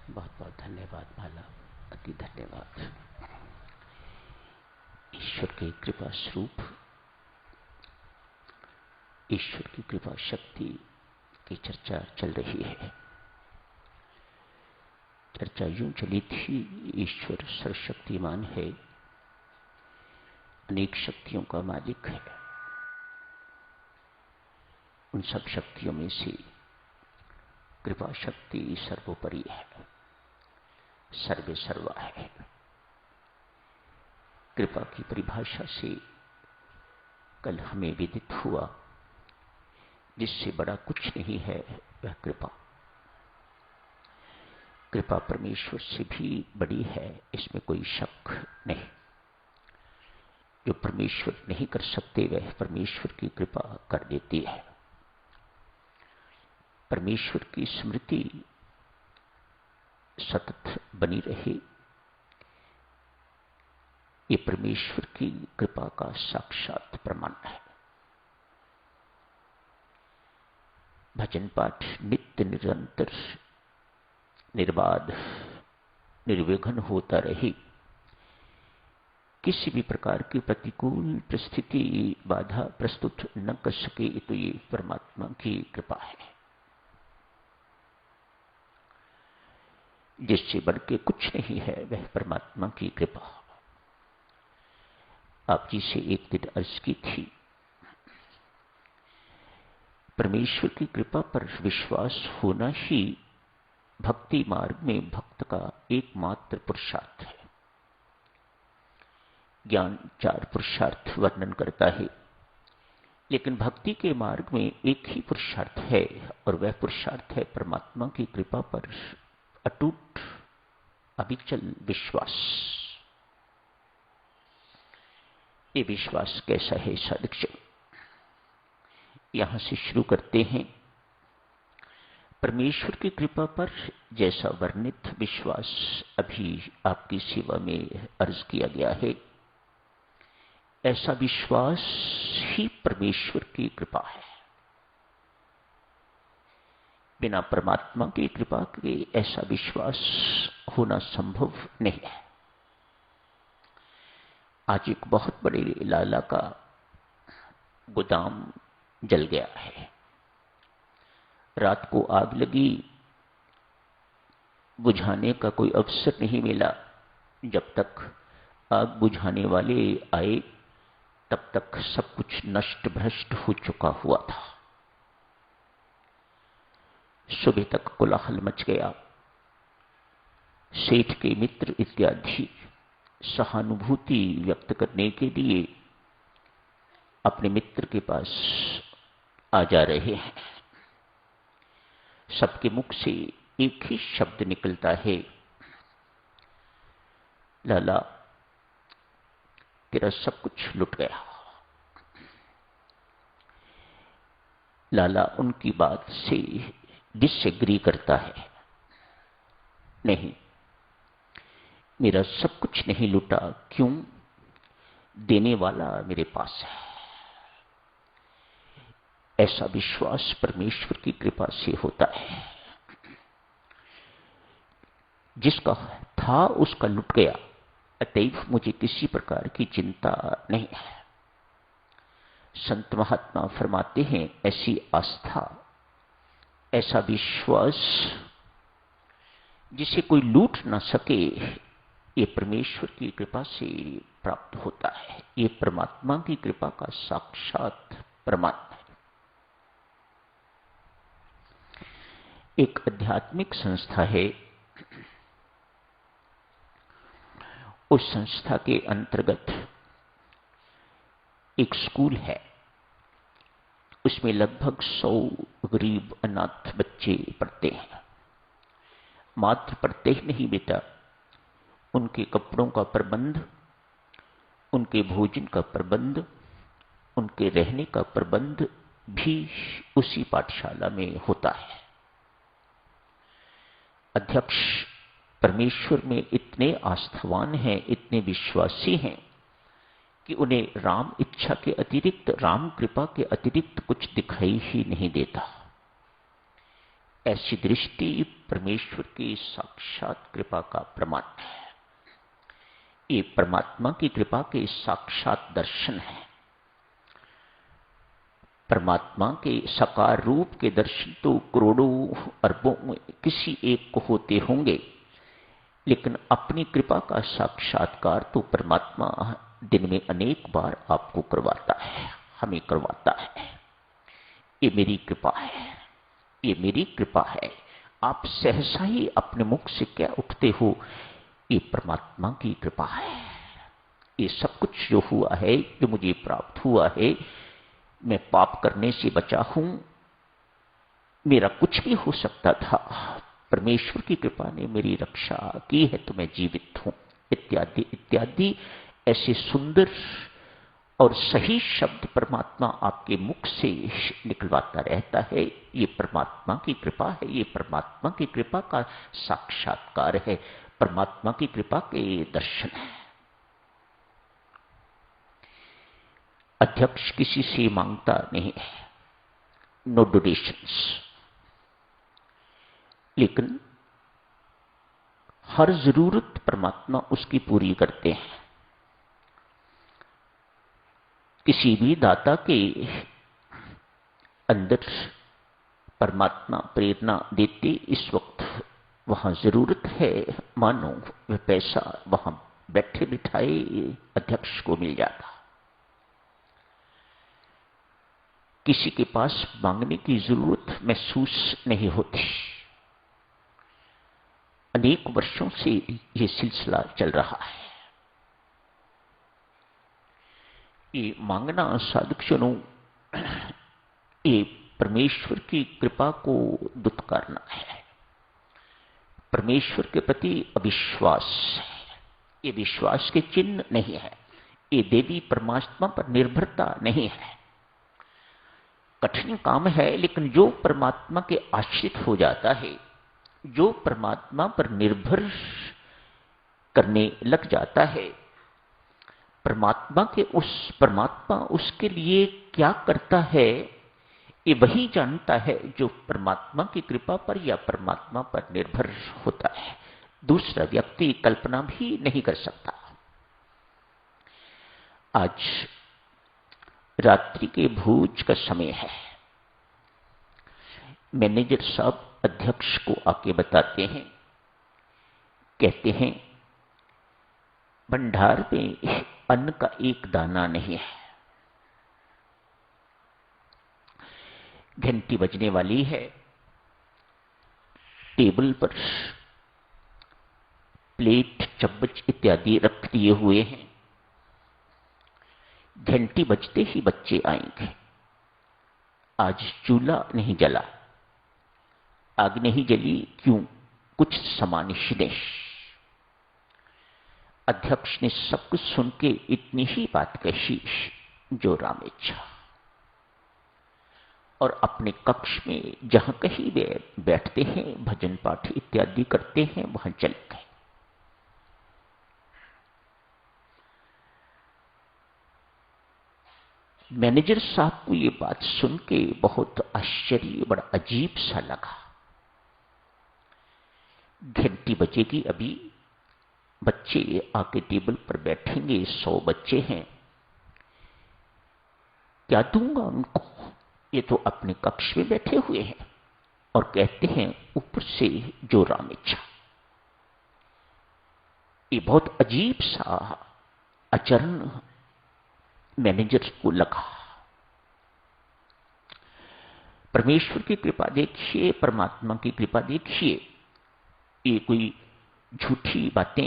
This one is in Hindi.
बहुत बहुत धन्यवाद माला, अति धन्यवाद। ईश्वर के कृपा स्वरूप, ईश्वर की कृपा शक्ति की चर्चा चल रही है। चर्चा यूं चली थी, ईश्वर सर्वशक्तिमान है, अनेक शक्तियों का मालिक है। उन सब शक्तियों में से कृपा शक्ति सर्वोपरि है, सर्वे सर्वा है। कृपा की परिभाषा से कल हमें विदित हुआ, जिससे बड़ा कुछ नहीं है वह कृपा। कृपा परमेश्वर से भी बड़ी है, इसमें कोई शक नहीं। जो परमेश्वर नहीं कर सकते वह परमेश्वर की कृपा कर देती है। परमेश्वर की स्मृति सतत बनी रहे, ये परमेश्वर की कृपा का साक्षात प्रमाण है। भजन पाठ नित्य निरंतर निर्बाध निर्विघ्न होता रहे, किसी भी प्रकार की प्रतिकूल परिस्थिति बाधा प्रस्तुत न कर सके, तो ये परमात्मा की कृपा है। जिससे बढ़ के कुछ नहीं है वह परमात्मा की कृपा। आप जी से एक दिन अर्ज की थी, परमेश्वर की कृपा पर विश्वास होना ही भक्ति मार्ग में भक्त का एकमात्र पुरुषार्थ है। ज्ञान 4 पुरुषार्थ वर्णन करता है, लेकिन भक्ति के मार्ग में एक ही पुरुषार्थ है, और वह पुरुषार्थ है परमात्मा की कृपा पर अटूट अविचल विश्वास। ये विश्वास कैसा है साधक? यहां से शुरू करते हैं। परमेश्वर की कृपा पर जैसा वर्णित विश्वास अभी आपकी सेवा में अर्ज किया गया है, ऐसा विश्वास ही परमेश्वर की कृपा है। बिना परमात्मा की कृपा के ऐसा विश्वास होना संभव नहीं है। आज एक बहुत बड़े लाला का गोदाम जल गया है। रात को आग लगी, बुझाने का कोई अवसर नहीं मिला। जब तक आग बुझाने वाले आए तब तक सब कुछ नष्ट भ्रष्ट हो चुका हुआ था। सुबह तक कोलाहल मच गया। सेठ के मित्र इत्यादि सहानुभूति व्यक्त करने के लिए अपने मित्र के पास आ जा रहे हैं। सबके मुख से एक ही शब्द निकलता है, लाला तेरा सब कुछ लुट गया। लाला उनकी बात से डिसएग्री करता है, नहीं, मेरा सब कुछ नहीं लुटा। क्यों? देने वाला मेरे पास है। ऐसा विश्वास परमेश्वर की कृपा से होता है। जिसका था उसका लुट गया, अतएव मुझे किसी प्रकार की चिंता नहीं है। संत महात्मा फरमाते हैं, ऐसी आस्था, ऐसा विश्वास जिसे कोई लूट ना सके, ये परमेश्वर की कृपा से प्राप्त होता है। ये परमात्मा की कृपा का साक्षात प्रमाण है। एक आध्यात्मिक संस्था है, उस संस्था के अंतर्गत एक स्कूल है। उसमें लगभग 100 गरीब अनाथ बच्चे पढ़ते हैं। मात्र पढ़ते ही नहीं बेटा, उनके कपड़ों का प्रबंध, उनके भोजन का प्रबंध, उनके रहने का प्रबंध भी उसी पाठशाला में होता है। अध्यक्ष परमेश्वर में इतने आस्थावान हैं, इतने विश्वासी हैं कि उन्हें राम इच्छा के अतिरिक्त, राम कृपा के अतिरिक्त कुछ दिखाई ही नहीं देता। ऐसी दृष्टि परमेश्वर की साक्षात कृपा का प्रमाण है। ये परमात्मा की कृपा के साक्षात दर्शन है। परमात्मा के साकार रूप के दर्शन तो करोड़ों अरबों में किसी एक को होते होंगे, लेकिन अपनी कृपा का साक्षात्कार तो परमात्मा दिन में अनेक बार आपको करवाता है, हमें करवाता है। ये मेरी कृपा है, ये मेरी कृपा है। आप सहसा ही अपने मुख से क्या उठते हो, ये परमात्मा की कृपा है। ये सब कुछ जो हुआ है, जो मुझे प्राप्त हुआ है, मैं पाप करने से बचा हूं, मेरा कुछ भी हो सकता था, परमेश्वर की कृपा ने मेरी रक्षा की है तो मैं जीवित हूं, इत्यादि इत्यादि ऐसे सुंदर और सही शब्द परमात्मा आपके मुख से निकलवाता रहता है। ये परमात्मा की कृपा है, ये परमात्मा की कृपा का साक्षात्कार है, परमात्मा की कृपा के दर्शन है। अध्यक्ष किसी से मांगता नहीं है, नो डोनेशंस, लेकिन हर जरूरत परमात्मा उसकी पूरी करते हैं। किसी भी दाता के अंदर परमात्मा प्रेरणा देते, इस वक्त वहां जरूरत है, मानो वह पैसा वहां बैठे बिठाए अध्यक्ष को मिल जाता। किसी के पास मांगने की जरूरत महसूस नहीं होती। अनेक वर्षों से यह सिलसिला चल रहा है। ये मांगना साधुक्षणों, ये परमेश्वर की कृपा को दुत्कारना है, परमेश्वर के प्रति अविश्वास है। ये विश्वास के चिन्ह नहीं है, ये देवी परमात्मा पर निर्भरता नहीं है। कठिन काम है, लेकिन जो परमात्मा के आश्रित हो जाता है, जो परमात्मा पर निर्भर करने लग जाता है, परमात्मा उसके लिए क्या करता है, ये वही जानता है जो परमात्मा की कृपा पर या परमात्मा पर निर्भर होता है। दूसरा व्यक्ति कल्पना भी नहीं कर सकता। आज रात्रि के भोज का समय है। मैनेजर साहब अध्यक्ष को आके बताते हैं, कहते हैं भंडार में अन्न का एक दाना नहीं है। घंटी बजने वाली है, टेबल पर प्लेट चम्मच इत्यादि रख दिए हुए हैं। घंटी बजते ही बच्चे आएंगे। आज चूल्हा नहीं जला, आग नहीं जली, क्यों? कुछ समानिशिदेश। अध्यक्ष ने सब कुछ सुन के इतनी ही बात कही जो रामेच्छा, और अपने कक्ष में जहां कहीं वे बैठते हैं, भजन पाठ इत्यादि करते हैं, वहां चले गए। मैनेजर साहब को ये बात सुन के बहुत आश्चर्य, बड़ा अजीब सा लगा। घंटी बजेगी, अभी बच्चे आके टेबल पर बैठेंगे, 100 बच्चे हैं, क्या दूंगा उनको? ये तो अपने कक्ष में बैठे हुए हैं और कहते हैं ऊपर से जो राम इच्छा। ये बहुत अजीब सा आचरण मैनेजर को लगा। परमेश्वर की कृपा देखिए, परमात्मा की कृपा देखिए, ये कोई झूठी बातें